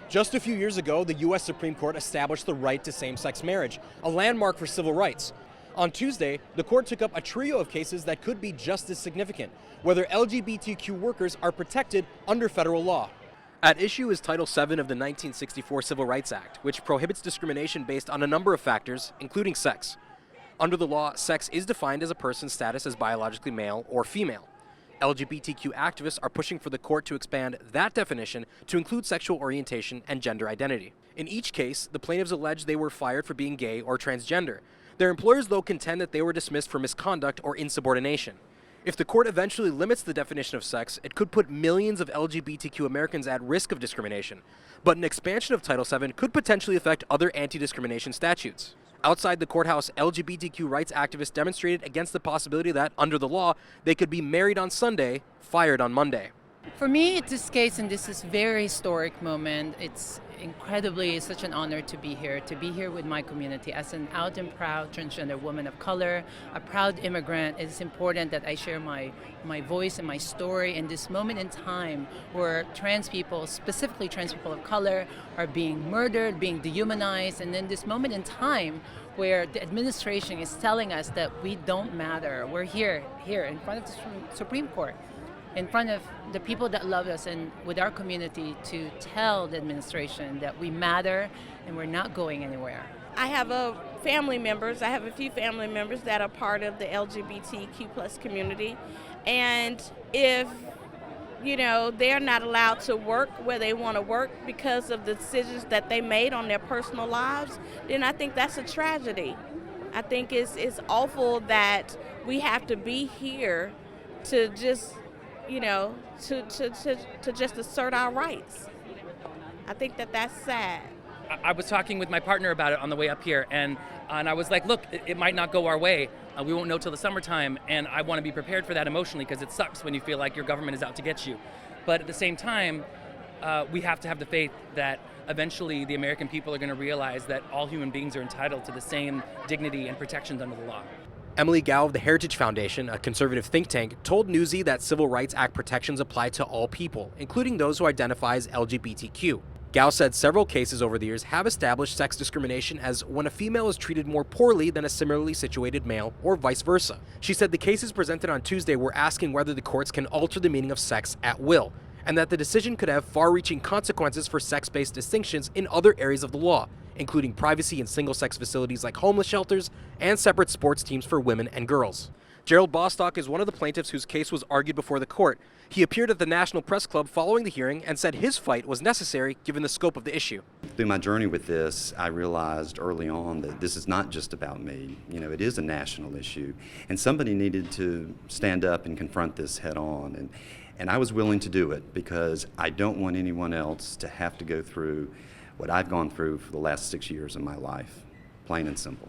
Just a few years ago, the U.S. Supreme Court established the right to same-sex marriage, a landmark for civil rights. On Tuesday, the court took up a trio of cases that could be just as significant, whether LGBTQ workers are protected under federal law. At issue is Title VII of the 1964 Civil Rights Act, which prohibits discrimination based on a number of factors, including sex. Under the law, sex is defined as a person's status as biologically male or female. LGBTQ activists are pushing for the court to expand that definition to include sexual orientation and gender identity. In each case, the plaintiffs allege they were fired for being gay or transgender. Their employers, though, contend that they were dismissed for misconduct or insubordination. If the court eventually limits the definition of sex, it could put millions of LGBTQ Americans at risk of discrimination. But an expansion of Title VII could potentially affect other anti-discrimination statutes. Outside the courthouse, LGBTQ rights activists demonstrated against the possibility that, under the law, they could be married on Sunday, fired on Monday. For me, this case, and this is a very historic moment, it's such an honor to be here with my community. As an out and proud transgender woman of color, a proud immigrant, it's important that I share my voice and my story in this moment in time where trans people, specifically trans people of color, are being murdered, being dehumanized, and in this moment in time where the administration is telling us that we don't matter. We're here in front of the Supreme Court, in front of the people that love us and with our community to tell the administration that we matter and we're not going anywhere. I have a few family members that are part of the LGBTQ plus community. And if, they're not allowed to work where they want to work because of the decisions that they made on their personal lives, then I think that's a tragedy. I think it's awful that we have to be here to just to just assert our rights. I think that's sad. I was talking with my partner about it on the way up here, and I was like, look, it might not go our way. We won't know till the summertime, and I want to be prepared for that emotionally because it sucks when you feel like your government is out to get you. But at the same time, we have to have the faith that eventually the American people are going to realize that all human beings are entitled to the same dignity and protections under the law. Emily Gao of the Heritage Foundation, a conservative think tank, told Newsy that Civil Rights Act protections apply to all people, including those who identify as LGBTQ. Gao said several cases over the years have established sex discrimination as when a female is treated more poorly than a similarly situated male, or vice versa. She said the cases presented on Tuesday were asking whether the courts can alter the meaning of sex at will, and that the decision could have far-reaching consequences for sex-based distinctions in other areas of the law, including privacy in single-sex facilities like homeless shelters and separate sports teams for women and girls. Gerald Bostock is one of the plaintiffs whose case was argued before the court. He appeared at the National Press Club following the hearing and said his fight was necessary given the scope of the issue. Through my journey with this, I realized early on that this is not just about me. It is a national issue, and somebody needed to stand up and confront this head on. And I was willing to do it because I don't want anyone else to have to go through what I've gone through for the last 6 years of my life, plain and simple.